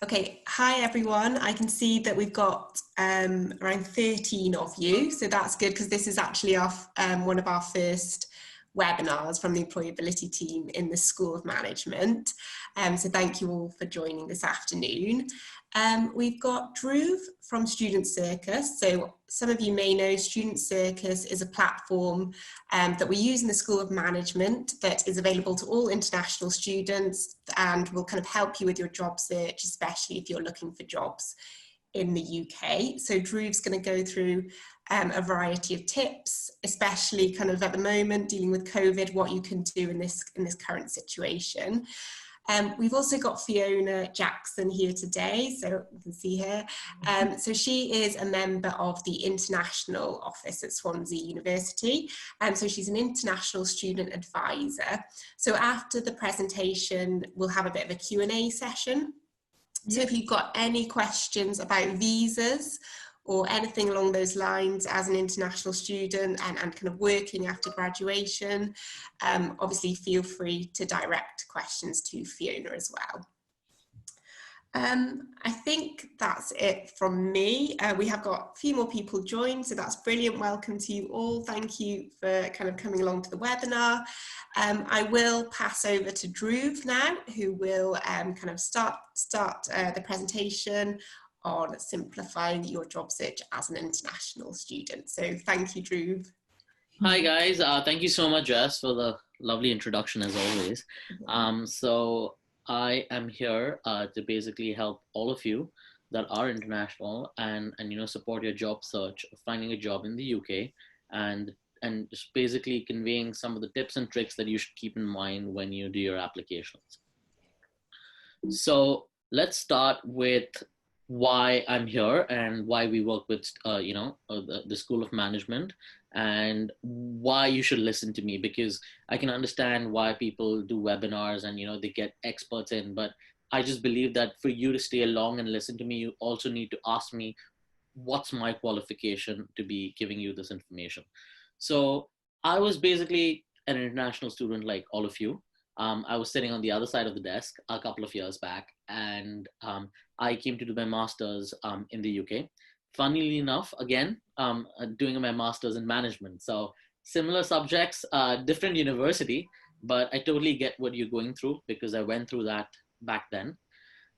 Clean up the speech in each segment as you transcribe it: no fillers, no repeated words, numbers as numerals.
Okay, hi everyone. I can see that we've got around 13 of you, so that's good because this is actually our one of our first webinars from the employability team in the School of Management. So thank you all for joining this afternoon. We've got Dhruv from Students Circus. So some of you may know Students Circus is a platform that we use in the School of Management that is available to all international students and will kind of help you with your job search, especially if you're looking for jobs in the UK. So Dhruv's going to go through a variety of tips, especially kind of at the moment dealing with COVID, what you can do in this current situation. We've also got Fiona Jackson here today, so you can see her. So she is a member of the international office at Swansea University. So she's an international student advisor. So after the presentation, we'll have a bit of a Q&A session. So if you've got any questions about visas or anything along those lines as an international student and kind of working after graduation, obviously feel free to direct questions to Fiona as well. I think that's it from me. We have got a few more people joined, so that's brilliant. Welcome to you all. Thank you for kind of coming along to the webinar. I will pass over to Dhruv now, who will kind of start the presentation on simplifying your job search as an international student. So thank you, Dhruv. Hi guys, thank you so much, Jess, for the lovely introduction as always. So I am here to basically help all of you that are international and support your job search, finding a job in the UK, and just basically conveying some of the tips and tricks that you should keep in mind when you do your applications. So let's start with why I'm here and why we work with the School of Management, and why you should listen to me, because I can understand why people do webinars and they get experts in, but I just believe that for you to stay along and listen to me, you also need to ask me what's my qualification to be giving you this information. So I was basically an international student like all of you. I was sitting on the other side of the desk a couple of years back, and I came to do my master's in the UK. Funnily enough, again, doing my master's in management. So similar subjects, different university, but I totally get what you're going through because I went through that back then.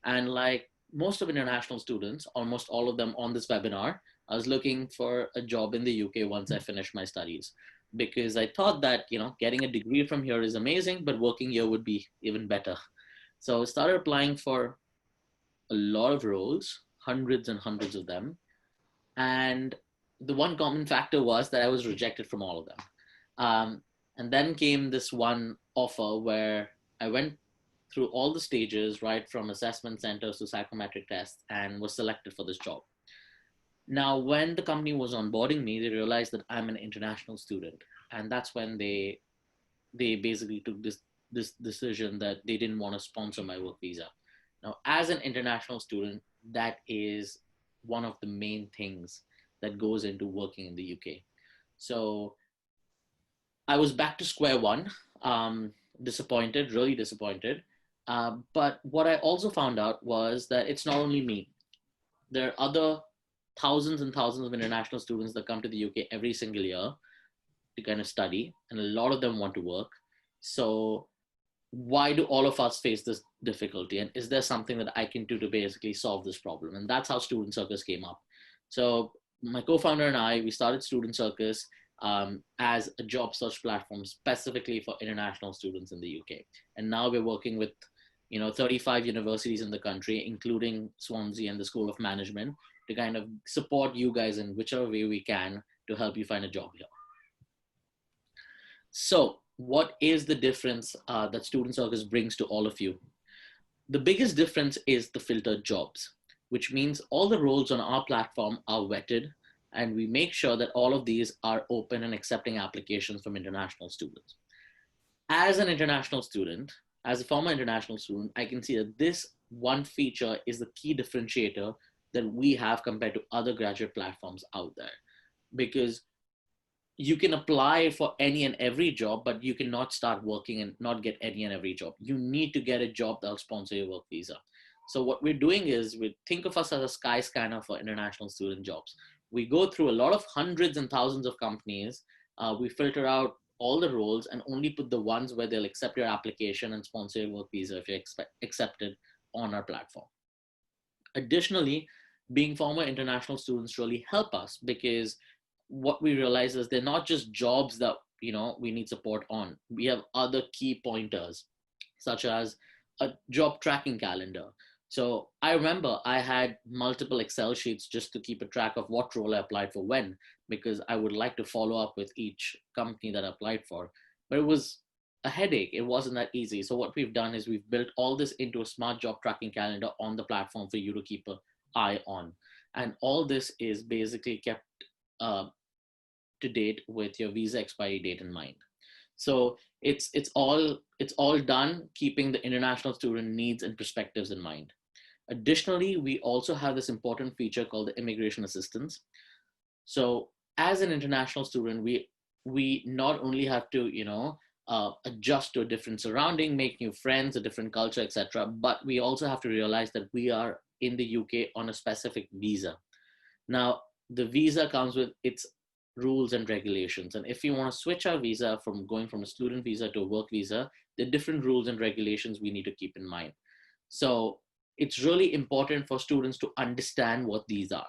And like most of international students, almost all of them on this webinar, I was looking for a job in the UK once I finished my studies, because I thought that, getting a degree from here is amazing, but working here would be even better. So I started applying for a lot of roles, hundreds and hundreds of them. And the one common factor was that I was rejected from all of them. And then came this one offer where I went through all the stages, right from assessment centers to psychometric tests, and was selected for this job. Now, when the company was onboarding me, they realized that I'm an international student. And that's when they basically took this decision that they didn't want to sponsor my work visa. Now, as an international student, that is one of the main things that goes into working in the UK. So I was back to square one, disappointed, really disappointed. But what I also found out was that it's not only me. There are other thousands and thousands of international students that come to the UK every single year to kind of study, and a lot of them want to work. So why do all of us face this difficulty? And is there something that I can do to basically solve this problem? And that's how Student Circus came up. So my co-founder and I, we started Student Circus as a job search platform specifically for international students in the UK. And now we're working with 35 universities in the country, including Swansea and the School of Management, to kind of support you guys in whichever way we can to help you find a job here. So what is the difference that Student Circus brings to all of you? The biggest difference is the filtered jobs, which means all the roles on our platform are vetted, and we make sure that all of these are open and accepting applications from international students. As an international student, as a former international student, I can see that this one feature is the key differentiator that we have compared to other graduate platforms out there, because you can apply for any and every job, but you cannot start working and not get any and every job. You need to get a job that will sponsor your work visa. So what we're doing is we think of us as a sky scanner for international student jobs. We go through a lot of hundreds and thousands of companies. We filter out all the roles and only put the ones where they'll accept your application and sponsor your work visa if you're accepted on our platform. Additionally, being former international students really help us because what we realize is they're not just jobs that we need support on. We have other key pointers, such as a job tracking calendar. So I remember I had multiple Excel sheets just to keep a track of what role I applied for when, because I would like to follow up with each company that I applied for. But it was a headache. It wasn't that easy. So what we've done is we've built all this into a smart job tracking calendar on the platform for you to keep an eye on. And all this is basically kept to date with your visa expiry date in mind. So it's all done keeping the international student needs and perspectives in mind. Additionally, we also have this important feature called the immigration assistance. So as an international student, we not only have to adjust to a different surrounding, make new friends, a different culture, etc., but we also have to realize that we are in the UK on a specific visa. Now, the visa comes with its rules and regulations. And if you want to switch our visa from going from a student visa to a work visa, there are different rules and regulations we need to keep in mind. So it's really important for students to understand what these are.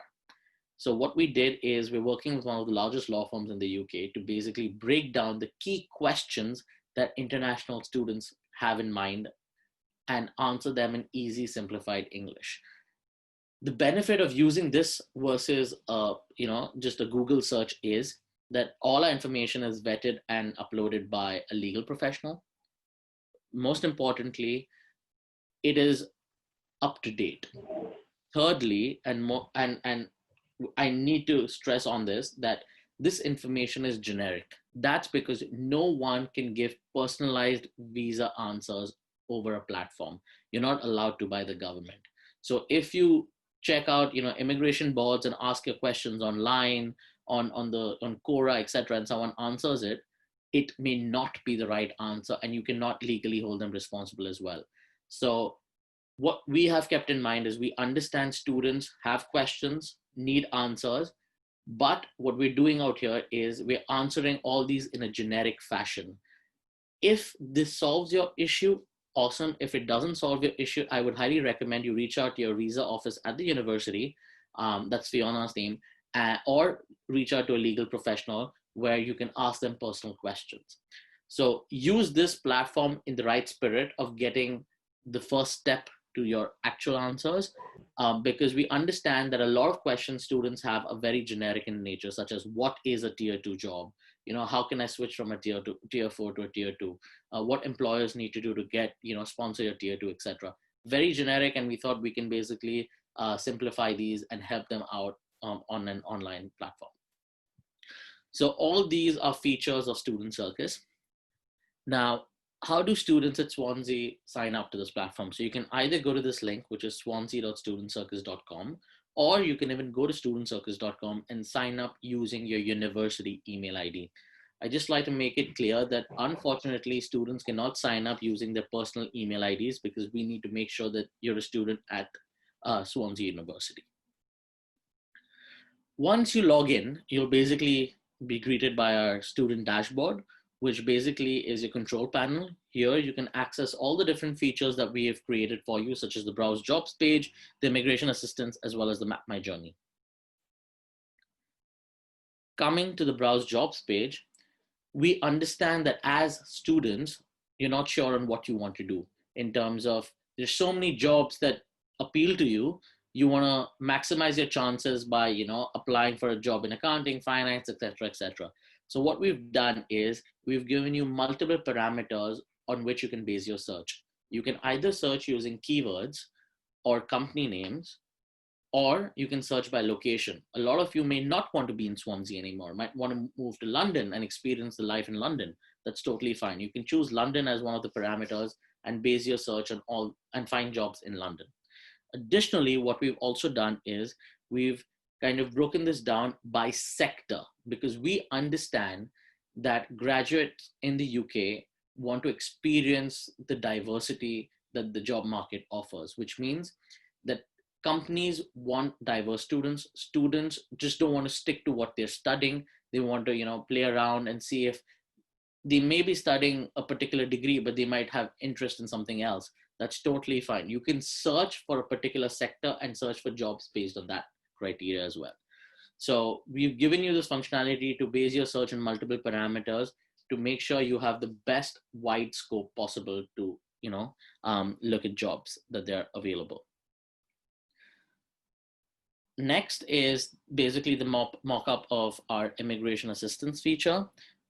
So what we did is we're working with one of the largest law firms in the UK to basically break down the key questions that international students have in mind and answer them in easy, simplified English. The benefit of using this versus just a Google search is that all our information is vetted and uploaded by a legal professional. Most importantly, it is up to date. Thirdly, and I need to stress on this, that this information is generic. That's because no one can give personalized visa answers over a platform. You're not allowed to by the government. So if you check out immigration boards and ask your questions online on Quora, etc., and someone answers it, it may not be the right answer, and you cannot legally hold them responsible as well. So what we have kept in mind is we understand students have questions, need answers, but what we're doing out here is we're answering all these in a generic fashion. If this solves your issue, awesome. If it doesn't solve your issue, I would highly recommend you reach out to your visa office at the university. That's Fiona's name, or reach out to a legal professional where you can ask them personal questions. So use this platform in the right spirit of getting the first step to your actual answers, because we understand that a lot of questions students have are very generic in nature, such as what is a tier 2 job? How can I switch from a tier 4 to a tier 2? What employers need to do to get, sponsor your tier 2, etc. Very generic, and we thought we can basically simplify these and help them out on an online platform. So all these are features of Student Circus. Now, how do students at Swansea sign up to this platform? So you can either go to this link, which is swansea.studentcircus.com, or you can even go to studentcircus.com and sign up using your university email ID. I just like to make it clear that unfortunately students cannot sign up using their personal email IDs because we need to make sure that you're a student at Swansea University. Once you log in, you'll basically be greeted by our student dashboard, which basically is your control panel. Here you can access all the different features that we have created for you, such as the Browse Jobs page, the immigration assistance, as well as the Map My Journey. Coming to the Browse Jobs page, we understand that as students, you're not sure on what you want to do in terms of there's so many jobs that appeal to you. You want to maximize your chances by, applying for a job in accounting, finance, etc., etc. So what we've done is we've given you multiple parameters on which you can base your search. You can either search using keywords or company names, or you can search by location. A lot of you may not want to be in Swansea anymore, might want to move to London and experience the life in London. That's totally fine. You can choose London as one of the parameters and base your search on all and find jobs in London. Additionally, what we've also done is we've kind of broken this down by sector, because we understand that graduates in the UK want to experience the diversity that the job market offers, which means that companies want diverse students. Students just don't want to stick to what they're studying. They want to, play around and see if they may be studying a particular degree, but they might have interest in something else. That's totally fine. You can search for a particular sector and search for jobs based on that criteria as well. So we've given you this functionality to base your search on multiple parameters to make sure you have the best wide scope possible to, look at jobs that they're available. Next is basically the mock-up of our immigration assistance feature.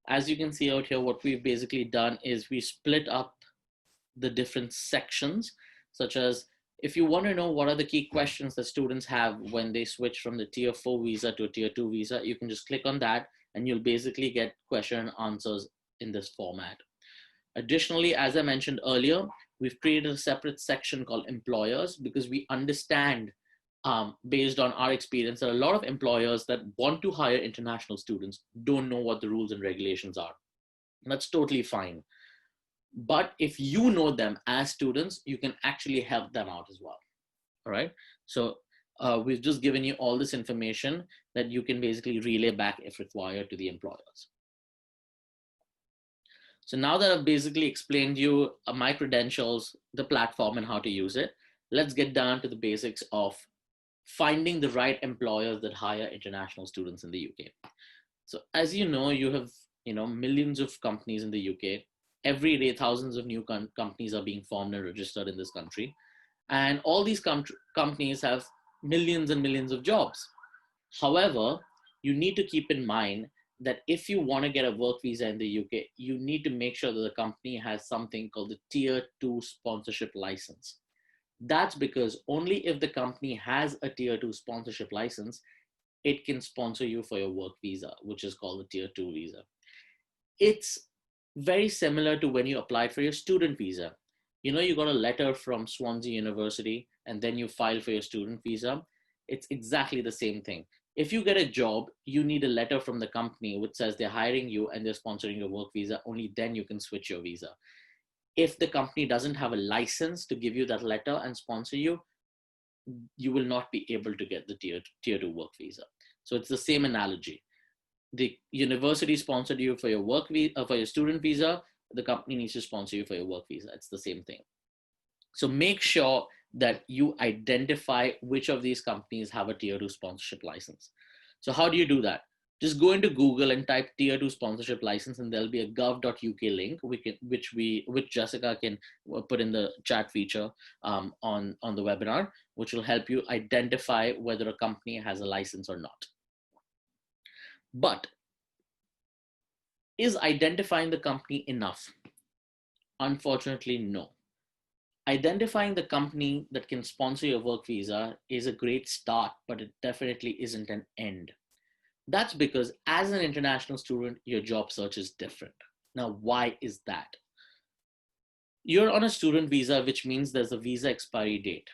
As you can see out here, what we've basically done is we split up the different sections, such as if you want to know what are the key questions that students have when they switch from the tier 4 visa to a tier 2 visa, you can just click on that and you'll basically get question and answers in this format. Additionally, as I mentioned earlier, we've created a separate section called employers because we understand based on our experience that a lot of employers that want to hire international students don't know what the rules and regulations are. That's totally fine. But if you know them as students, you can actually help them out as well. All right. So we've just given you all this information that you can basically relay back if required to the employers. So now that I've basically explained you my credentials, the platform and how to use it, let's get down to the basics of finding the right employers that hire international students in the UK. So as you know, you have millions of companies in the UK. Every day, thousands of new companies are being formed and registered in this country. And all these companies have millions and millions of jobs. However, you need to keep in mind that if you want to get a work visa in the UK, you need to make sure that the company has something called the Tier 2 sponsorship license. That's because only if the company has a Tier 2 sponsorship license, it can sponsor you for your work visa, which is called the Tier 2 visa. It's very similar to when you applied for your student visa. You got a letter from Swansea University and then you file for your student visa. It's exactly the same thing. If you get a job, you need a letter from the company which says they're hiring you and they're sponsoring your work visa. Only then you can switch your visa. If the company doesn't have a license to give you that letter and sponsor you, you will not be able to get the tier 2 work visa. So it's the same analogy. The university sponsored you for your for your student visa. The company needs to sponsor you for your work visa. It's the same thing. So make sure that you identify which of these companies have a tier 2 sponsorship license. So how do you do that? Just go into Google and type tier 2 sponsorship license, and there'll be a gov.uk link which Jessica can put in the chat feature on the webinar, which will help you identify whether a company has a license or not. But is identifying the company enough? Unfortunately, no. Identifying the company that can sponsor your work visa is a great start, but it definitely isn't an end. That's because as an international student, your job search is different. Now, why is that? You're on a student visa, which means there's a visa expiry date.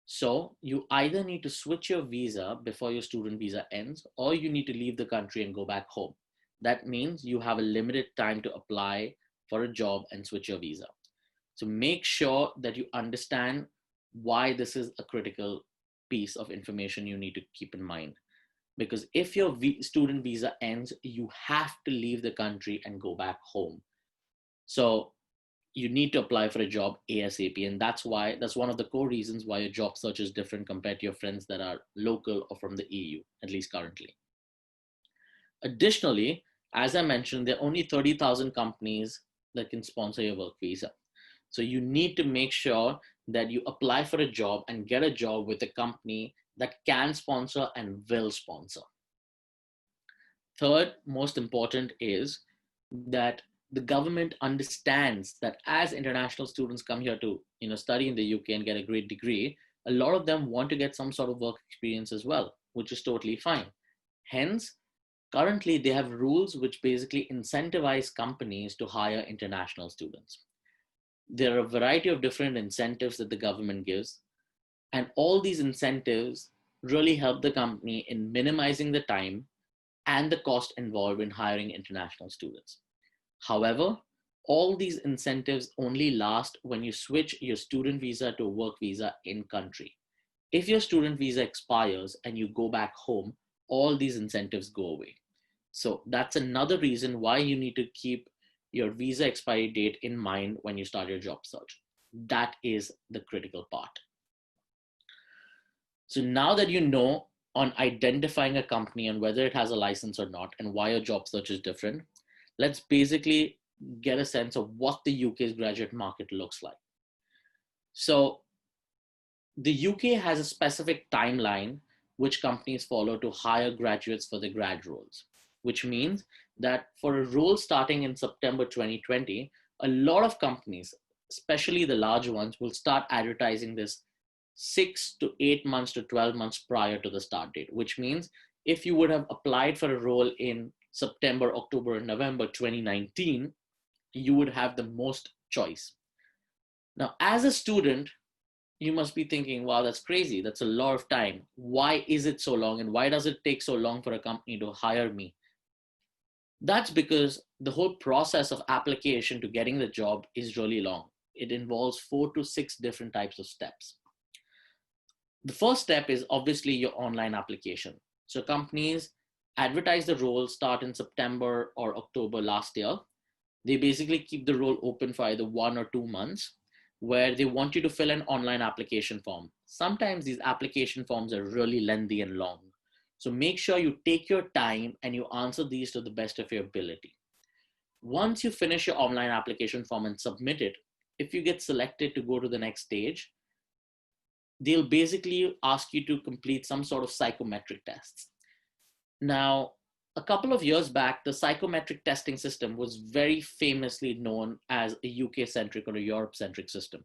So you either need to switch your visa before your student visa ends, or you need to leave the country and go back home. That means you have a limited time to apply for a job and switch your visa. So make sure that you understand why this is a critical piece of information you need to keep in mind. Because if your student visa ends, you have to leave the country and go back home. So you need to apply for a job ASAP. And that's one of the core reasons why your job search is different compared to your friends that are local or from the EU, at least currently. Additionally, as I mentioned, there are only 30,000 companies that can sponsor your work visa. So you need to make sure that you apply for a job and get a job with a company that can sponsor and will sponsor. Third, most important is that the government understands that as international students come here to study in the UK and get a great degree, a lot of them want to get some sort of work experience as well, which is totally fine. Hence, currently they have rules which basically incentivize companies to hire international students. There are a variety of different incentives that the government gives, and all these incentives really help the company in minimizing the time and the cost involved in hiring international students. However, all these incentives only last when you switch your student visa to a work visa in country. If your student visa expires and you go back home, all these incentives go away. So that's another reason why you need to keep your visa expiry date in mind when you start your job search. That is the critical part. So now that you know on identifying a company and whether it has a license or not and why your job search is different, let's basically get a sense of what the UK's graduate market looks like. So the UK has a specific timeline which companies follow to hire graduates for the grad roles, which means that for a role starting in September 2020, a lot of companies, especially the large ones, will start advertising this 6 to 8 months to 12 months prior to the start date, which means if you would have applied for a role in September, October, and November 2019, you would have the most choice. Now, as a student, you must be thinking, wow, that's crazy. That's a lot of time. Why is it so long? And why does it take so long for a company to hire me? That's because the whole process of application to getting the job is really long. It involves 4 to 6 different types of steps. The first step is obviously your online application. So companies advertise the role start in September or October last year. They basically keep the role open for either 1 or 2 months, where they want you to fill an online application form. Sometimes these application forms are really lengthy and long. So make sure you take your time and you answer these to the best of your ability. Once you finish your online application form and submit it, if you get selected to go to the next stage, they'll basically ask you to complete some sort of psychometric tests. Now, a couple of years back, the psychometric testing system was very famously known as a UK-centric or a Europe-centric system.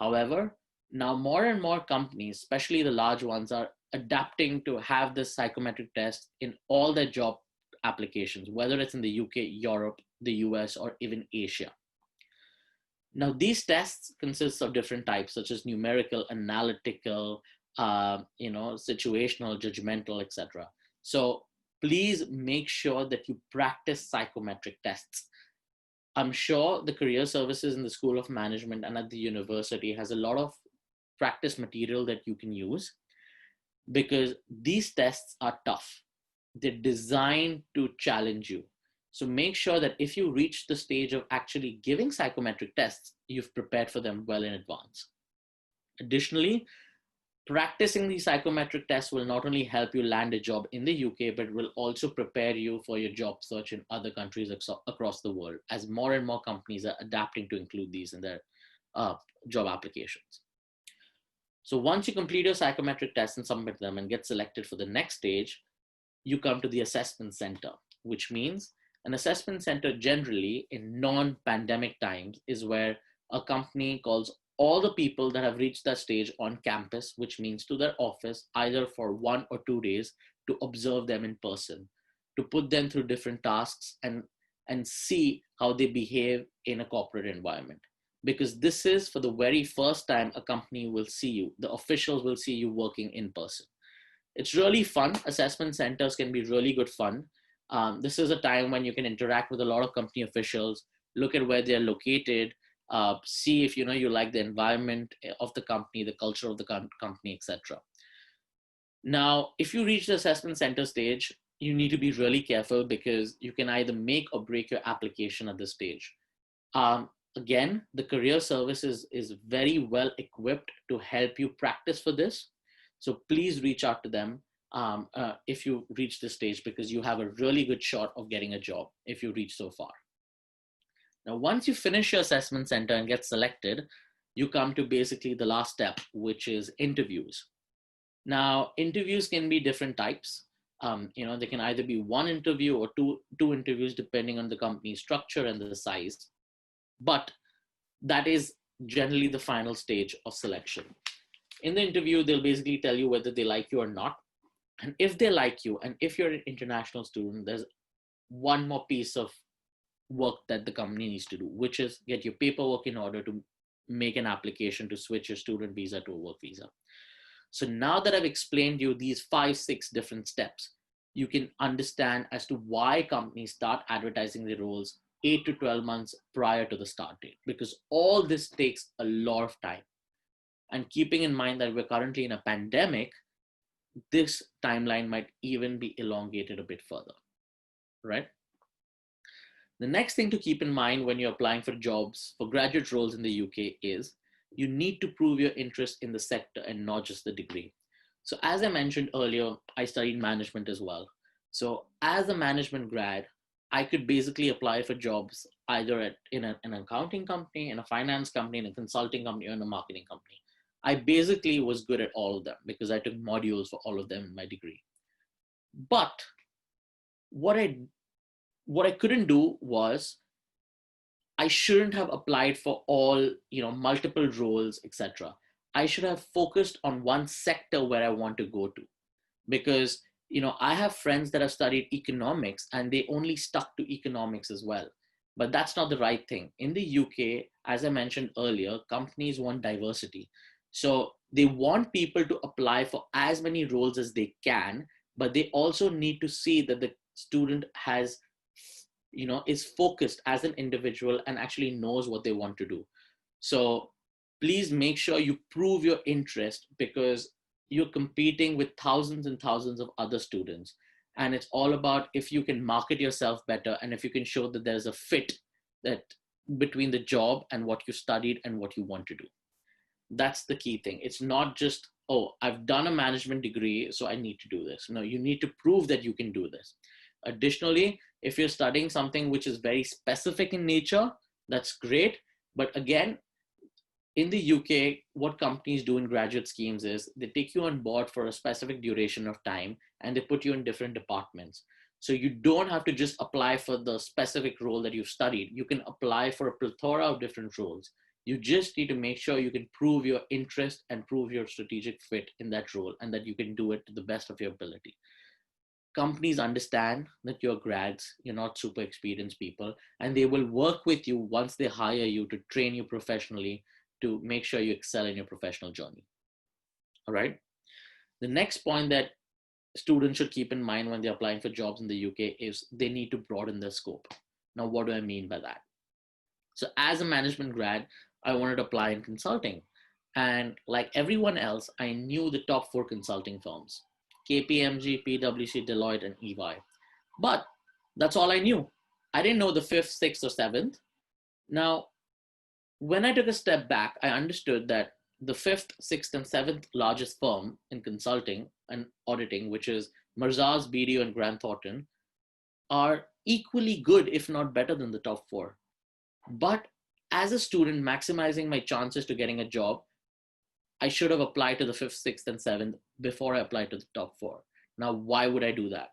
However, now more and more companies, especially the large ones, are adapting to have this psychometric test in all their job applications, whether it's in the UK, Europe, the US, or even Asia. Now, these tests consist of different types, such as numerical, analytical, situational, judgmental, etc. So please make sure that you practice psychometric tests. I'm sure the career services in the School of Management and at the university has a lot of practice material that you can use, because these tests are tough. They're designed to challenge you. So make sure that if you reach the stage of actually giving psychometric tests, you've prepared for them well in advance. Additionally, practicing these psychometric tests will not only help you land a job in the UK, but will also prepare you for your job search in other countries across the world, as more and more companies are adapting to include these in their job applications. So once you complete your psychometric tests and submit them and get selected for the next stage, you come to the assessment center, which means an assessment center generally in non-pandemic times is where a company calls all the people that have reached that stage on campus, which means to their office, either for 1 or 2 days, to observe them in person, to put them through different tasks and see how they behave in a corporate environment. Because this is for the very first time a company will see you, the officials will see you working in person. It's really fun. Assessment centers can be really good fun. This is a time when you can interact with a lot of company officials, look at where they're located, see if you like the environment of the company, the culture of the company, etc. Now, if you reach the assessment center stage, you need to be really careful because you can either make or break your application at this stage. Again, the career service is very well equipped to help you practice for this. So please reach out to them if you reach this stage, because you have a really good shot of getting a job if you reach so far. Now, once you finish your assessment center and get selected, you come to basically the last step, which is interviews. Now, interviews can be different types. They can either be one interview or two interviews, depending on the company's structure and the size. But that is generally the final stage of selection. In the interview, they'll basically tell you whether they like you or not. And if they like you, and if you're an international student, there's one more piece of work that the company needs to do, which is get your paperwork in order to make an application to switch your student visa to a work visa. So now that I've explained you these 5-6 different steps, you can understand as to why companies start advertising the roles 8 to 12 months prior to the start date, because all this takes a lot of time. And keeping in mind that we're currently in a pandemic, this timeline might even be elongated a bit further, right? The next thing to keep in mind when you're applying for jobs, for graduate roles in the UK, is you need to prove your interest in the sector and not just the degree. So as I mentioned earlier, I studied management as well. So as a management grad, I could basically apply for jobs either in an accounting company, in a finance company, in a consulting company, or in a marketing company. I basically was good at all of them because I took modules for all of them in my degree. But what I couldn't do was, I shouldn't have applied for all, multiple roles, etc. I should have focused on one sector where I want to go to, because, I have friends that have studied economics and they only stuck to economics as well. But that's not the right thing. In the UK, as I mentioned earlier, companies want diversity. So they want people to apply for as many roles as they can, but they also need to see that the student has, is focused as an individual and actually knows what they want to do. So please make sure you prove your interest, because you're competing with thousands and thousands of other students. And it's all about if you can market yourself better and if you can show that there's a fit that between the job and what you studied and what you want to do. That's the key thing. It's not just, oh, I've done a management degree, so I need to do this. No, you need to prove that you can do this. Additionally, if you're studying something which is very specific in nature, that's great. But again, in the UK, what companies do in graduate schemes is they take you on board for a specific duration of time and they put you in different departments. So you don't have to just apply for the specific role that you've studied. You can apply for a plethora of different roles. You just need to make sure you can prove your interest and prove your strategic fit in that role and that you can do it to the best of your ability. Companies understand that you're grads, you're not super experienced people, and they will work with you once they hire you to train you professionally to make sure you excel in your professional journey. All right. The next point that students should keep in mind when they're applying for jobs in the UK is they need to broaden their scope. Now, what do I mean by that? So as a management grad, I wanted to apply in consulting. And like everyone else, I knew the top 4 consulting firms: KPMG, PwC, Deloitte, and EY. But that's all I knew. I didn't know the 5th, 6th, or 7th. Now, when I took a step back, I understood that the 5th, 6th, and 7th largest firm in consulting and auditing, which is Mazars, BDO, and Grant Thornton, are equally good, if not better than the top 4. But as a student, maximizing my chances to getting a job, I should have applied to the 5th, 6th, and 7th before I applied to the top 4. Now, why would I do that?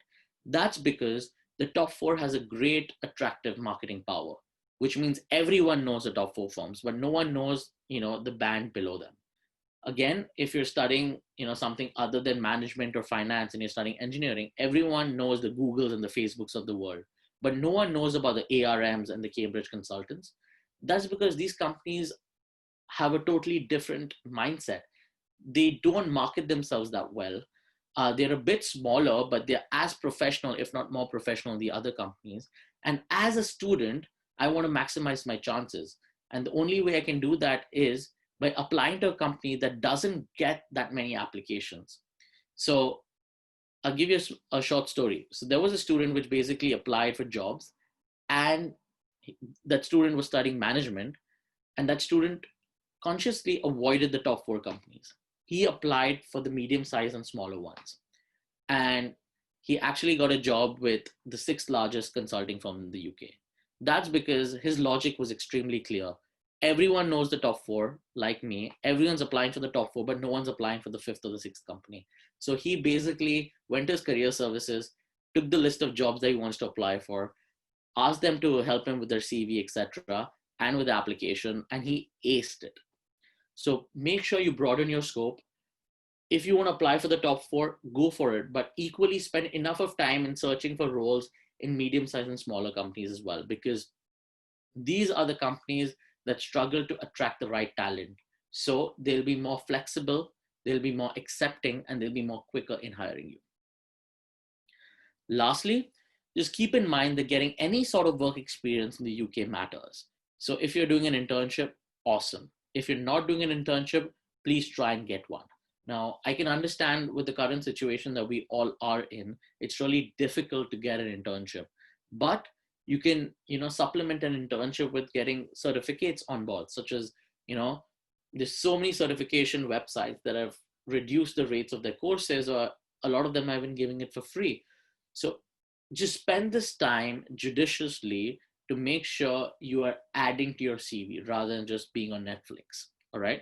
That's because the top 4 has a great attractive marketing power, which means everyone knows the top 4 firms, but no one knows, the band below them. Again, if you're studying, something other than management or finance and you're studying engineering, everyone knows the Googles and the Facebooks of the world, but no one knows about the ARMs and the Cambridge consultants. That's because these companies have a totally different mindset. They don't market themselves that well. They're a bit smaller, but they're as professional, if not more professional than the other companies. And as a student, I want to maximize my chances. And the only way I can do that is by applying to a company that doesn't get that many applications. So I'll give you a short story. So there was a student which basically applied for jobs, and that student was studying management, and that student consciously avoided the top 4 companies. He applied for the medium size and smaller ones. And he actually got a job with the 6th largest consulting firm in the UK. That's because his logic was extremely clear. Everyone knows the top 4, like me. Everyone's applying for the top 4, but no one's applying for the 5th or the 6th company. So he basically went to his career services, took the list of jobs that he wants to apply for, asked them to help him with their CV, etc., and with the application, and he aced it. So make sure you broaden your scope. If you want to apply for the top 4, go for it, but equally spend enough of time in searching for roles in medium-sized and smaller companies as well, because these are the companies that struggle to attract the right talent. So they'll be more flexible, they'll be more accepting, and they'll be more quicker in hiring you. Lastly, just keep in mind that getting any sort of work experience in the UK matters. So if you're doing an internship, awesome. If you're not doing an internship, please try and get one. Now, I can understand with the current situation that we all are in, it's really difficult to get an internship, but you can, supplement an internship with getting certificates on board, such as, there's so many certification websites that have reduced the rates of their courses, or a lot of them have been giving it for free. So just spend this time judiciously to make sure you are adding to your CV rather than just being on Netflix. All right.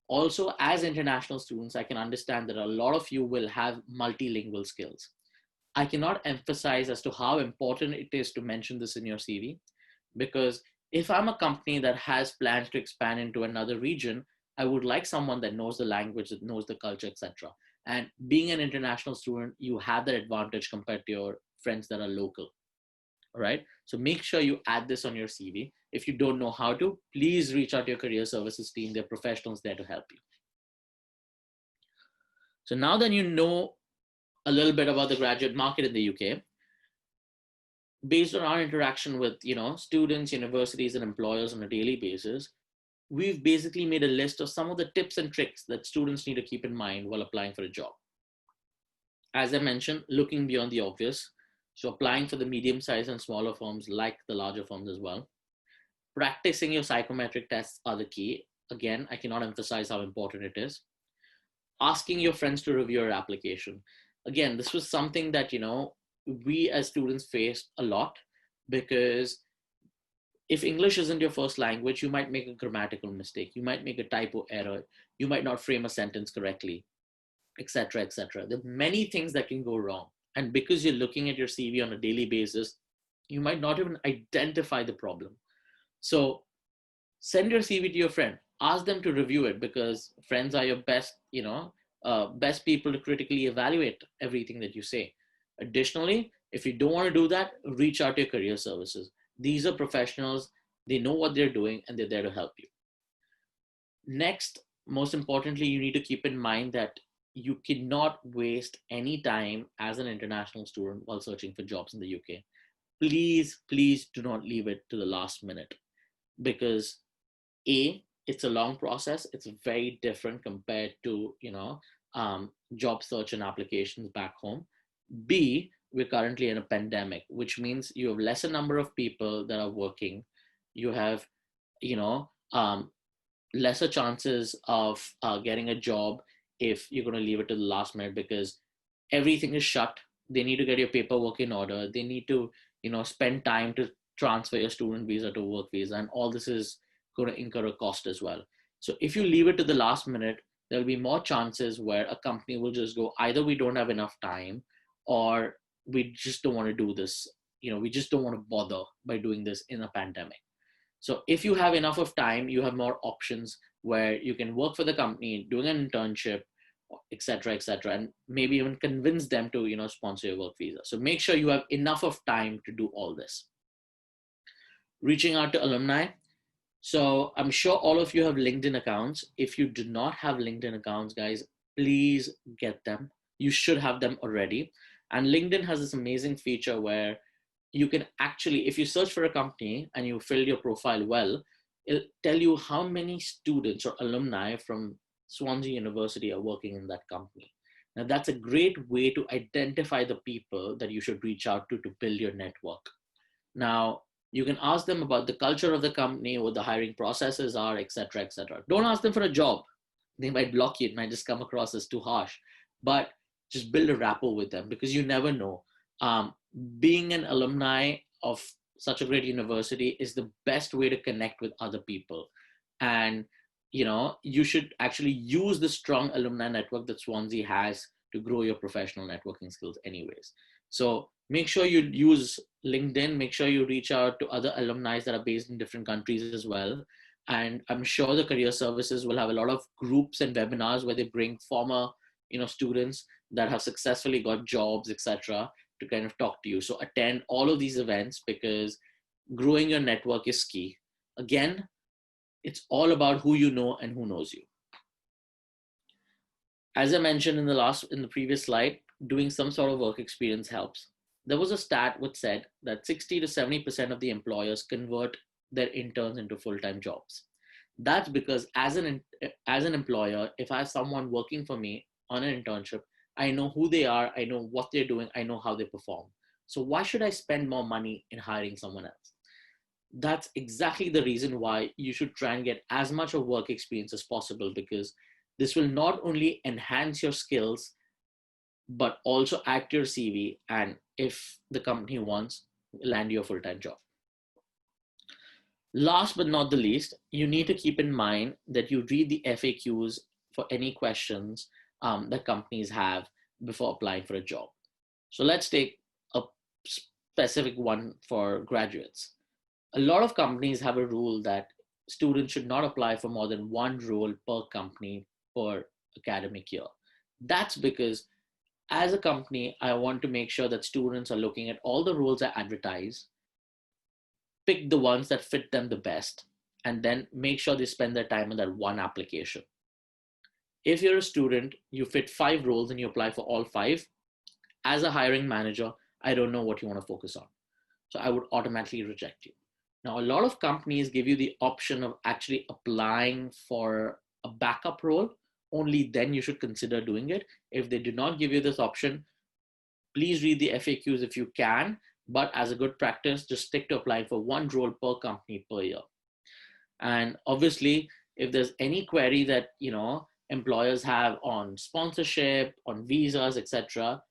Also, as international students, I can understand that a lot of you will have multilingual skills. I cannot emphasize as to how important it is to mention this in your CV, because if I'm a company that has plans to expand into another region, I would like someone that knows the language, that knows the culture, etc. And being an international student, you have that advantage compared to your friends that are local. All right. So make sure you add this on your CV. If you don't know how to, please reach out to your career services team. They're professionals there to help you. So now that you know a little bit about the graduate market in the UK, based on our interaction with, students, universities, and employers on a daily basis, we've basically made a list of some of the tips and tricks that students need to keep in mind while applying for a job. As I mentioned, looking beyond the obvious. So applying for the medium-sized and smaller firms like the larger firms as well. Practicing your psychometric tests are the key. Again, I cannot emphasize how important it is. Asking your friends to review your application. Again, this was something that, we as students faced a lot, because if English isn't your first language, you might make a grammatical mistake. You might make a typo error. You might not frame a sentence correctly, etc., etc. There are many things that can go wrong. And because you're looking at your CV on a daily basis, you might not even identify the problem. So send your CV to your friend. Ask them to review it, because friends are your best, best people to critically evaluate everything that you say. Additionally, if you don't want to do that, reach out to your career services. These are professionals. They know what they're doing, and they're there to help you. Next, most importantly, you need to keep in mind that you cannot waste any time as an international student while searching for jobs in the UK. Please, please do not leave it to the last minute, because it's a long process. It's very different compared to, job search and applications back home. B, we're currently in a pandemic, which means you have lesser number of people that are working. You have, lesser chances of getting a job if you're going to leave it to the last minute, because everything is shut. They need to get your paperwork in order. They need to, spend time to transfer your student visa to work visa. And all this is going to incur a cost as well. So if you leave it to the last minute, there'll be more chances where a company will just go, either we don't have enough time, or we just don't want to do this. We just don't want to bother by doing this in a pandemic. So if you have enough of time, you have more options where you can work for the company, doing an internship, etc., etc., and maybe even convince them to, sponsor your work visa. So make sure you have enough of time to do all this. Reaching out to alumni. So I'm sure all of you have LinkedIn accounts. If you do not have LinkedIn accounts, guys, please get them. You should have them already. And LinkedIn has this amazing feature where you can actually, if you search for a company and you fill your profile well, it'll tell you how many students or alumni from Swansea University are working in that company. Now, that's a great way to identify the people that you should reach out to build your network. Now, you can ask them about the culture of the company, what the hiring processes are, etc., etc. Don't ask them for a job. They might block you. It might just come across as too harsh. But just build a rapport with them, because you never know. Being an alumni of such a great university is the best way to connect with other people. And, you should actually use the strong alumni network that Swansea has to grow your professional networking skills anyways. So make sure you use LinkedIn, make sure you reach out to other alumni that are based in different countries as well. And I'm sure the career services will have a lot of groups and webinars where they bring former, students that have successfully got jobs, etc., to kind of talk to you. So attend all of these events, because growing your network is key. Again, it's all about who you know and who knows you. As I mentioned in the previous slide, doing some sort of work experience helps. there was a stat which said that 60 to 70% of the employers convert their interns into full-time jobs. That's because as an employer, if I have someone working for me on an internship, I know who they are, I know what they're doing, I know how they perform. So why should I spend more money in hiring someone else? That's exactly the reason why you should try and get as much of work experience as possible, because this will not only enhance your skills, but also add to your CV. And if the company wants, land you a full-time job. Last but not the least, you need to keep in mind that you read the FAQs for any questions that companies have before applying for a job. So let's take a specific one for graduates. A lot of companies have a rule that students should not apply for more than one role per company per academic year. That's because as a company, I want to make sure that students are looking at all the roles I advertise, pick the ones that fit them the best, and then make sure they spend their time on that one application. If you're a student, you fit 5 roles and you apply for all 5, as a hiring manager, I don't know what you want to focus on. So I would automatically reject you. Now, a lot of companies give you the option of actually applying for a backup role. Only then you should consider doing it. If they do not give you this option, please read the FAQs if you can, but as a good practice, just stick to applying for one role per company per year. And obviously, if there's any query that employers have on sponsorship, on visas, etc.,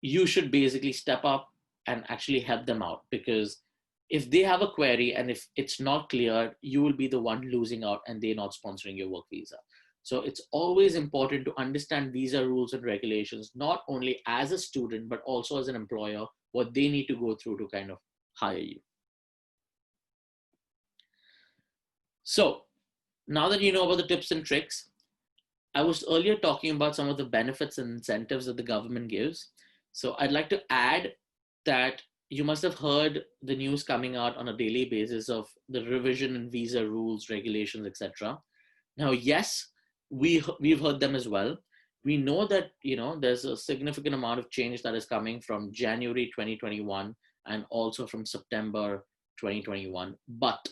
you should basically step up and actually help them out, because if they have a query and if it's not clear, you will be the one losing out and they're not sponsoring your work visa. So it's always important to understand visa rules and regulations, not only as a student, but also as an employer, what they need to go through to kind of hire you. So now that you know about the tips and tricks, I was earlier talking about some of the benefits and incentives that the government gives. So I'd like to add that you must have heard the news coming out on a daily basis of the revision in visa rules, regulations, etc. Now, yes, we've heard them as well. We know that there's a significant amount of change that is coming from January 2021 and also from September 2021, but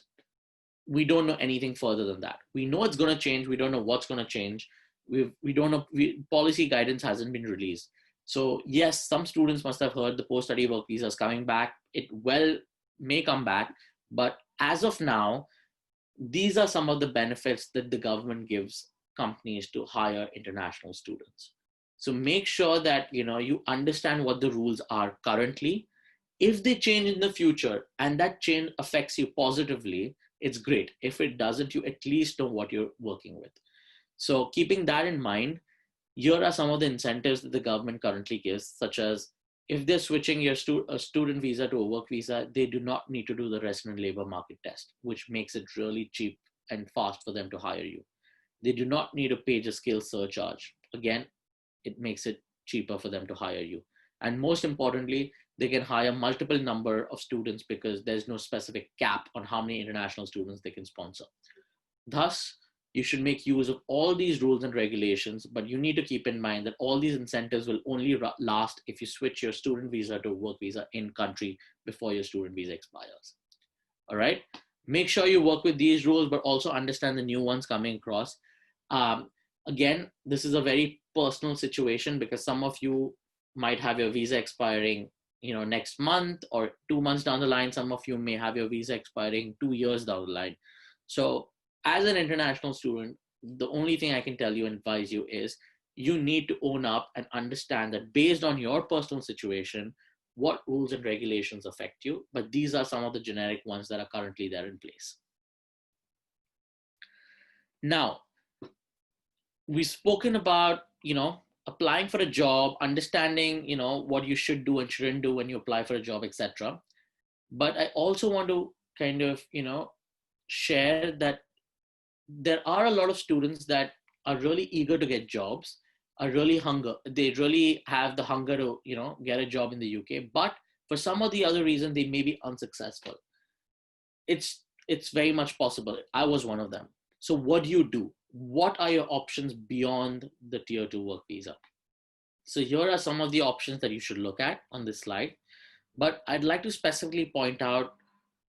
we don't know anything further than that. We know it's going to change. We don't know what's going to change. We don't know. Policy guidance hasn't been released. So yes, some students must have heard the post-study work visa is coming back. It may come back, but as of now, these are some of the benefits that the government gives companies to hire international students. So make sure that you understand what the rules are currently. If they change in the future and that change affects you positively, it's great. If it doesn't, you at least know what you're working with. So keeping that in mind, here are some of the incentives that the government currently gives, such as if they're switching your student visa to a work visa, they do not need to do the resident labor market test, which makes it really cheap and fast for them to hire you. They do not need to pay a skills surcharge. Again, it makes it cheaper for them to hire you. And most importantly, they can hire multiple number of students because there's no specific cap on how many international students they can sponsor. Thus, you should make use of all these rules and regulations, but you need to keep in mind that all these incentives will only last if you switch your student visa to a work visa in country before your student visa expires. All right. Make sure you work with these rules, but also understand the new ones coming across. Again, this is a very personal situation because some of you might have your visa expiring, next month or 2 months down the line. Some of you may have your visa expiring 2 years down the line. So as an international student, the only thing I can tell you and advise you is you need to own up and understand that based on your personal situation, what rules and regulations affect you. But these are some of the generic ones that are currently there in place. Now, we've spoken about, applying for a job, understanding, what you should do and shouldn't do when you apply for a job, etc. But I also want to kind of, share that there are a lot of students that are really eager to get jobs, they really have the hunger to, get a job in the UK, but for some or the other reason, they may be unsuccessful. It's very much possible. I was one of them. So what do? What are your options beyond the tier 2 work visa? So here are some of the options that you should look at on this slide. But I'd like to specifically point out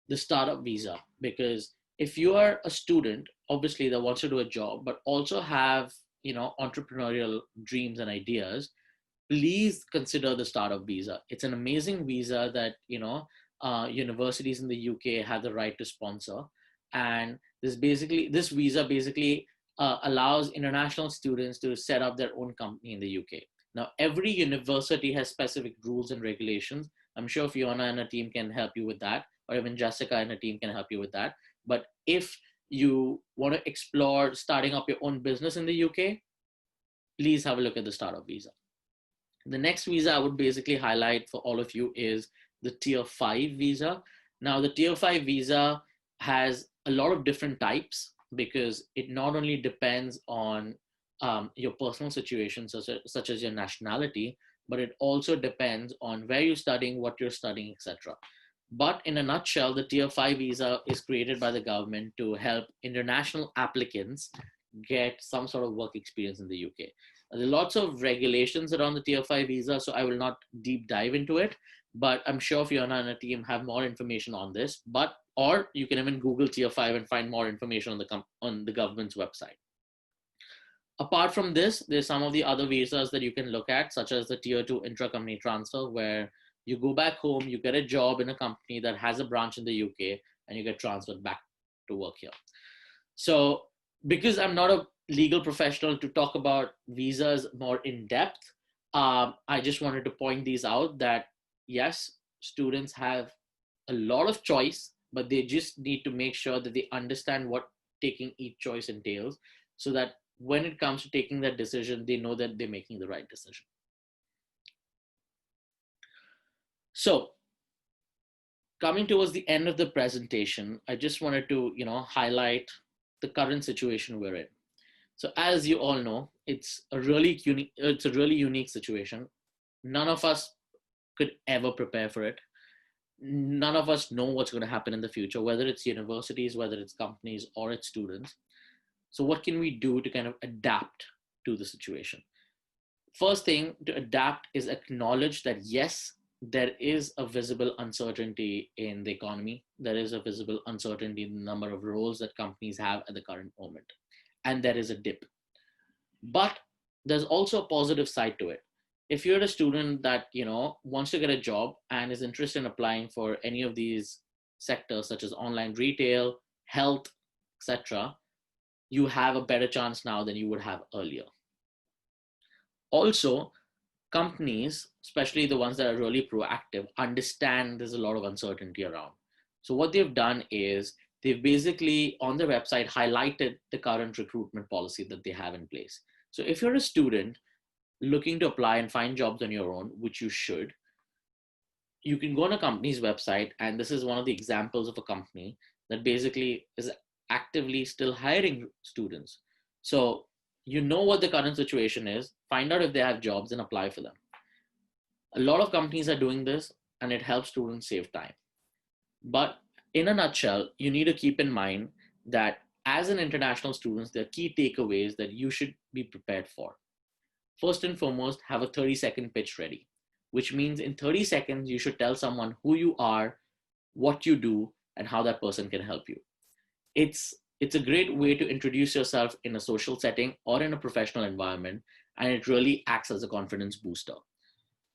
the startup visa, because if you are a student, obviously that wants to do a job, but also have, entrepreneurial dreams and ideas, please consider the startup visa. It's an amazing visa that, universities in the UK have the right to sponsor. And this visa basically allows international students to set up their own company in the UK. Now, every university has specific rules and regulations. I'm sure Fiona and her team can help you with that, or even Jessica and her team can help you with that. But if you want to explore starting up your own business in the UK, please have a look at the startup visa. The next visa I would basically highlight for all of you is the Tier 5 visa. Now, the Tier 5 visa has a lot of different types, because it not only depends on your personal situation, such as your nationality, but it also depends on where you're studying, what you're studying, etc. But in a nutshell, the Tier 5 visa is created by the government to help international applicants get some sort of work experience in the UK. There are lots of regulations around the Tier 5 visa, so I will not deep dive into it, but I'm sure Fiona and her team have more information on this. Or you can even Google Tier 5 and find more information on the government's website. Apart from this, there's some of the other visas that you can look at, such as the Tier 2 intra-company transfer, where you go back home, you get a job in a company that has a branch in the UK, and you get transferred back to work here. So because I'm not a legal professional to talk about visas more in depth, I just wanted to point these out, that yes, students have a lot of choice, but they just need to make sure that they understand what taking each choice entails, so that when it comes to taking that decision, they know that they're making the right decision. So coming towards the end of the presentation, I just wanted to, highlight the current situation we're in. So as you all know, it's a really unique situation. None of us could ever prepare for it. None of us know what's going to happen in the future, whether it's universities, whether it's companies, or it's students. So what can we do to kind of adapt to the situation? First thing to adapt is acknowledge that yes, there is a visible uncertainty in the economy. There is a visible uncertainty in the number of roles that companies have at the current moment. And there is a dip. But there's also a positive side to it. If you're a student that, wants to get a job and is interested in applying for any of these sectors, such as online retail, health, etc., you have a better chance now than you would have earlier. Also, companies, especially the ones that are really proactive, understand there's a lot of uncertainty around. So what they've done is they've basically on their website highlighted the current recruitment policy that they have in place. So if you're a student looking to apply and find jobs on your own, which you should, you can go on a company's website, and this is one of the examples of a company that basically is actively still hiring students. So you know what the current situation is, find out if they have jobs and apply for them. A lot of companies are doing this, and it helps students save time. But in a nutshell, you need to keep in mind that as an international student, there are key takeaways that you should be prepared for. First and foremost, have a 30-second pitch ready, which means in 30 seconds, you should tell someone who you are, what you do, and how that person can help you. It's a great way to introduce yourself in a social setting or in a professional environment, and it really acts as a confidence booster.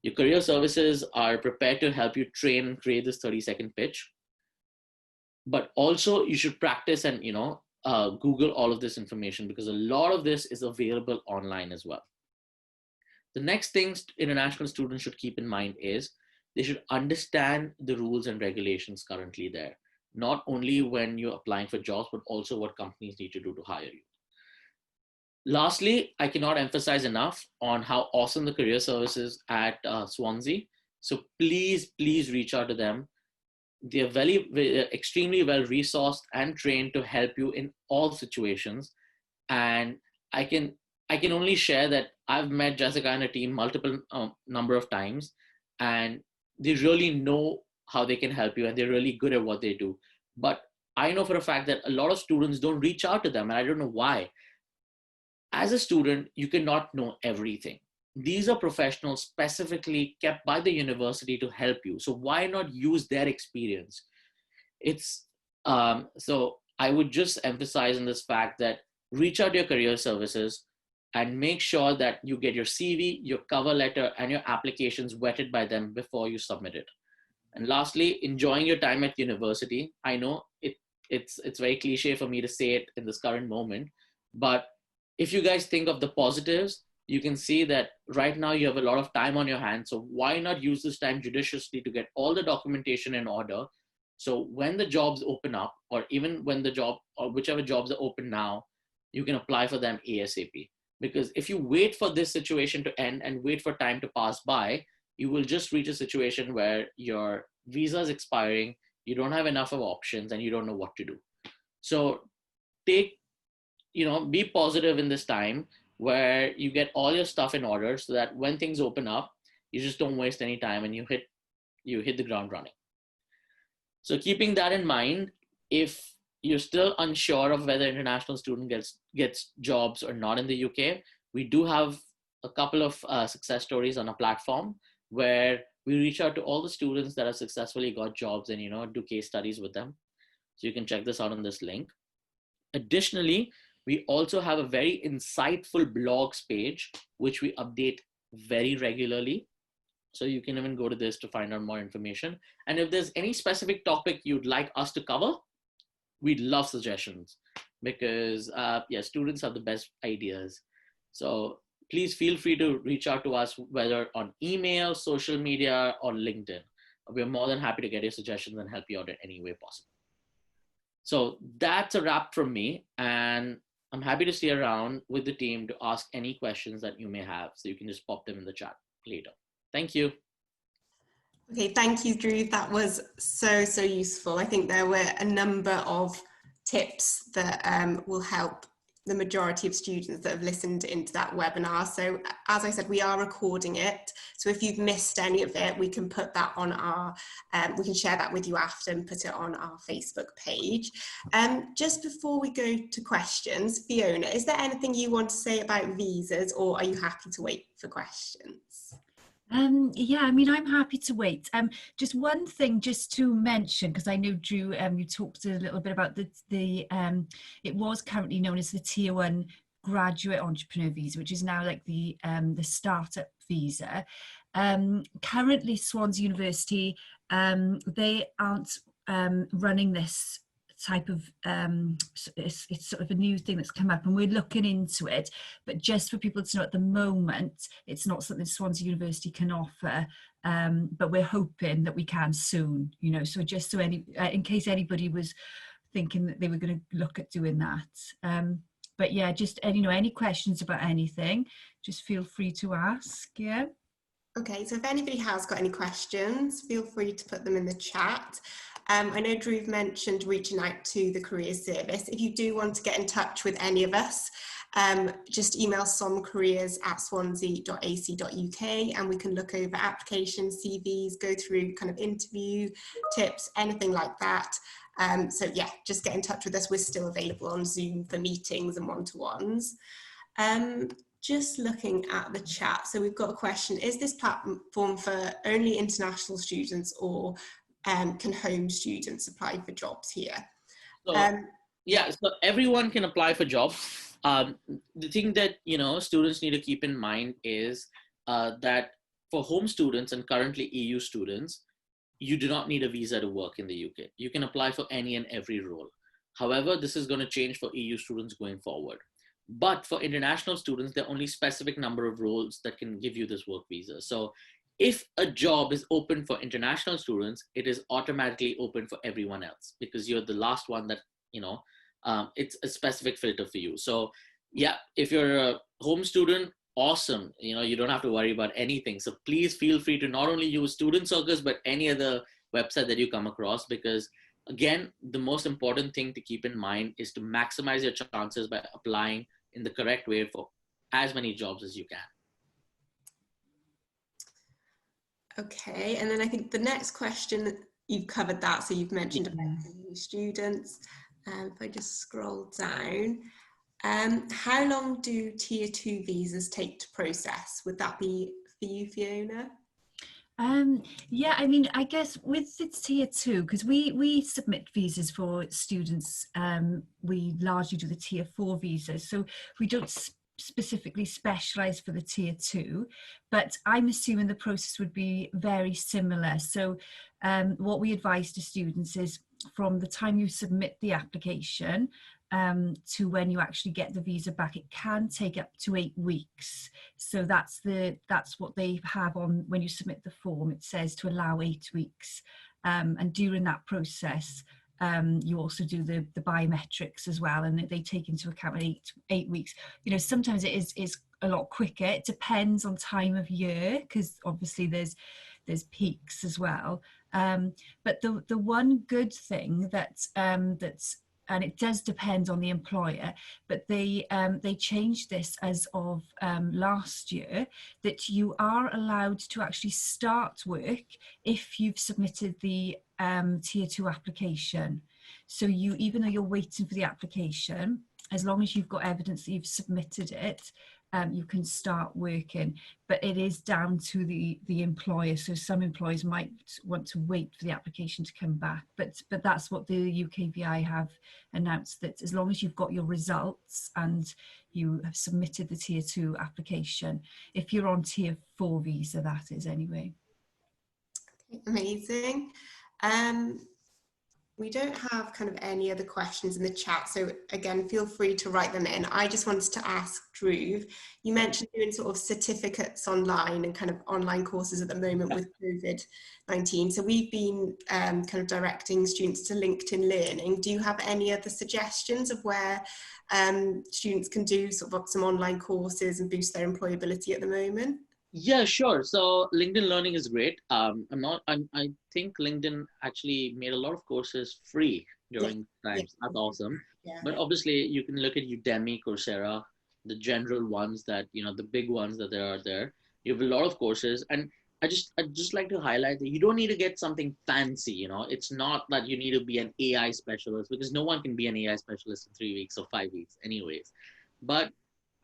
Your career services are prepared to help you train and create this 30-second pitch. But also you should practice and, Google all of this information, because a lot of this is available online as well. The next thing international students should keep in mind is they should understand the rules and regulations currently there, not only when you're applying for jobs, but also what companies need to do to hire you. Lastly, I cannot emphasize enough on how awesome the career service is at Swansea. So please reach out to them. They're extremely well resourced and trained to help you in all situations. And I can only share that I've met Jessica and her team multiple number of times, and they really know how they can help you, and they're really good at what they do. But I know for a fact that a lot of students don't reach out to them, and I don't know why. As a student, you cannot know everything. these are professionals specifically kept by the university to help you. So why not use their experience? It's so I would just emphasize on this fact that reach out to your career services and make sure that you get your CV, your cover letter, and your applications vetted by them before you submit it. And lastly, enjoying your time at university. I know it's very cliche for me to say it in this current moment, but if you guys think of the positives, you can see that right now you have a lot of time on your hands. So why not use this time judiciously to get all the documentation in order? So when the jobs open up, or even when the job or whichever jobs are open now, you can apply for them ASAP. Because if you wait for this situation to end and wait for time to pass by, you will just reach a situation where your visa is expiring, you don't have enough of options, and you don't know what to do. So be positive in this time where you get all your stuff in order so that when things open up, you just don't waste any time and you hit the ground running. So keeping that in mind, if you're still unsure of whether international student gets jobs or not in the UK, we do have a couple of success stories on a platform where we reach out to all the students that have successfully got jobs and do case studies with them. So you can check this out on this link. Additionally, we also have a very insightful blogs page, which we update very regularly. So you can even go to this to find out more information. And if there's any specific topic you'd like us to cover, we'd love suggestions because students have the best ideas. So please feel free to reach out to us, whether on email, social media, or LinkedIn. We're more than happy to get your suggestions and help you out in any way possible. So that's a wrap from me. And I'm happy to stay around with the team to ask any questions that you may have. So you can just pop them in the chat later. Thank you. Okay, thank you, Dhruv. That was so useful. I think there were a number of tips that will help the majority of students that have listened into that webinar. So as I said, we are recording it. So if you've missed any of it, we can put that on our, we can share that with you after and put it on our Facebook page. Just before we go to questions, Fiona, is there anything you want to say about visas, or are you happy to wait for questions? Yeah, I mean, I'm happy to wait. Just one thing just to mention, because I know, Dhruv, you talked a little bit about it was currently known as the Tier 1 Graduate Entrepreneur Visa, which is now like the startup visa. Currently, Swansea University, they aren't running this type of it's sort of a new thing that's come up, and we're looking into it, but just for people to know, at the moment it's not something Swansea University can offer, but we're hoping that we can soon, so just so in case anybody was thinking that they were going to look at doing that, but yeah, just any questions about anything, just feel free to ask. Okay, so if anybody has got any questions, feel free to put them in the chat. I know Dhruv mentioned reaching out to the career service. If you do want to get in touch with any of us, just email somcareers@swansea.ac.uk and we can look over applications, CVs, go through kind of interview tips, anything like that. So yeah, just get in touch with us. We're still available on Zoom for meetings and one-to-ones. Just looking at the chat, so we've got a question: is this platform for only international students, or can home students apply for jobs here? So, so everyone can apply for jobs. The thing that students need to keep in mind is that for home students and currently EU students, you do not need a visa to work in the UK. You can apply for any and every role. However, this is going to change for EU students going forward. But for international students, there are only specific number of roles that can give you this work visa. So if a job is open for international students, it is automatically open for everyone else because you're the last one that, it's a specific filter for you. So yeah, if you're a home student, awesome. You don't have to worry about anything. So please feel free to not only use Students Circus, but any other website that you come across, because again, the most important thing to keep in mind is to maximize your chances by applying in the correct way for as many jobs as you can. Okay, and then I think the next question, you've covered that, so you've mentioned about new students. If I just scroll down, How long do tier 2 visas take to process? Would that be for you, Fiona? Yeah, I mean, I guess with its tier 2, because we submit visas for students, we largely do the tier 4 visas, so we don't specifically specialize for the tier 2, but I'm assuming the process would be very similar. So what we advise to students is from the time you submit the application to when you actually get the visa back, it can take up to 8 weeks. So that's what they have on when you submit the form. It says to allow 8 weeks, and during that process you also do the biometrics as well, and they take into account 8 weeks. You know, sometimes it is a lot quicker. It depends on time of year, because obviously there's peaks as well. But the one good thing that's and it does depend on the employer, but they changed this as of last year, that you are allowed to actually start work if you've submitted the tier 2 application. So even though you're waiting for the application, as long as you've got evidence that you've submitted it, you can start working. But it is down to the employer. So some employers might want to wait for the application to come back, but that's what the UKVI have announced, that as long as you've got your results and you have submitted the tier 2 application, if you're on tier 4 visa, that is anyway. Amazing. We don't have kind of any other questions in the chat, so again, feel free to write them in. I just wanted to ask Dhruv, you mentioned doing sort of certificates online and kind of online courses at the moment with COVID-19. So we've been kind of directing students to LinkedIn Learning. Do you have any other suggestions of where students can do sort of some online courses and boost their employability at the moment? Yeah, sure. So LinkedIn Learning is great. I think LinkedIn actually made a lot of courses free during times. That's awesome. Yeah. But obviously you can look at Udemy, Coursera, the general ones that, you know, the big ones that there are there. You have a lot of courses, and I'd just like to highlight that you don't need to get something fancy. You know, it's not that you need to be an AI specialist, because no one can be an AI specialist in 3 weeks or 5 weeks anyways. But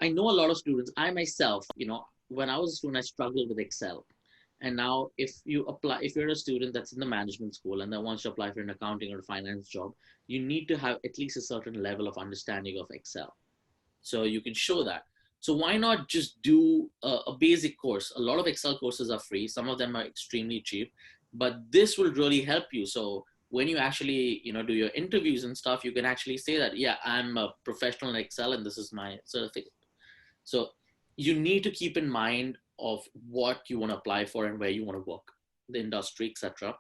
I know a lot of students, I myself, you know, when I was a student, I struggled with Excel. And now if you're a student that's in the management school and that wants to apply for an accounting or a finance job, you need to have at least a certain level of understanding of Excel. So you can show that. So why not just do a basic course? A lot of Excel courses are free. Some of them are extremely cheap, but this will really help you. So when you actually, you know, do your interviews and stuff, you can actually say that, yeah, I'm a professional in Excel and this is my certificate. So you need to keep in mind of what you want to apply for and where you want to work, the industry, etc.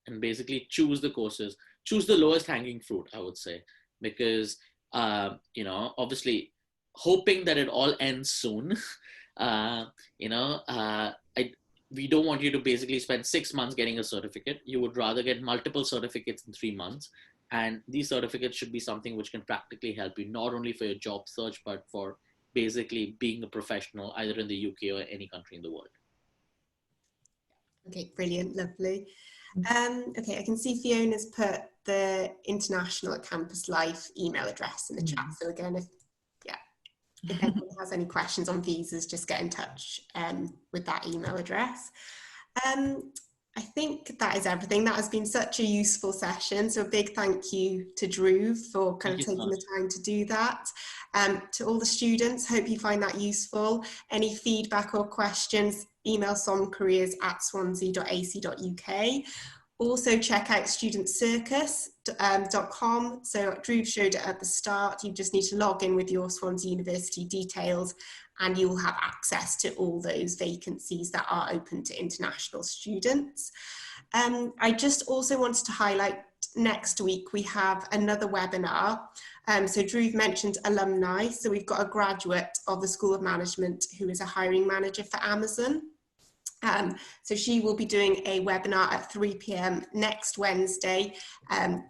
And basically choose the courses, choose the lowest hanging fruit, I would say, because, you know, obviously hoping that it all ends soon, we don't want you to basically spend 6 months getting a certificate. You would rather get multiple certificates in 3 months. And these certificates should be something which can practically help you, not only for your job search, but for basically being a professional either in the UK or any country in the world. Okay, brilliant, lovely. Okay, I can see Fiona's put the International at Campus Life email address in the chat. So again, if anyone has any questions on visas, just get in touch with that email address. I think that is everything. That has been such a useful session. So a big thank you to Dhruv for kind of taking the time to do that. To all the students, hope you find that useful. Any feedback or questions, email somcareers@swansea.ac.uk. Also check out studentscircus.com. So Dhruv showed it at the start. You just need to log in with your Swansea University details and you will have access to all those vacancies that are open to international students. I just also wanted to highlight next week we have another webinar. So Dhruv mentioned alumni. So we've got a graduate of the School of Management who is a hiring manager for Amazon. So she will be doing a webinar at 3 p.m. next Wednesday.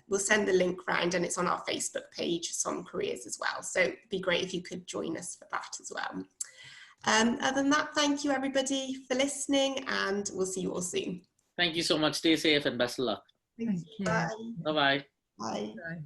We'll send the link round and it's on our Facebook page, Some Careers as well. So it'd be great if you could join us for that as well. Other than that, thank you everybody for listening and we'll see you all soon. Thank you so much. Stay safe and best of luck. Thank you. Bye. Bye-bye. Bye. Bye.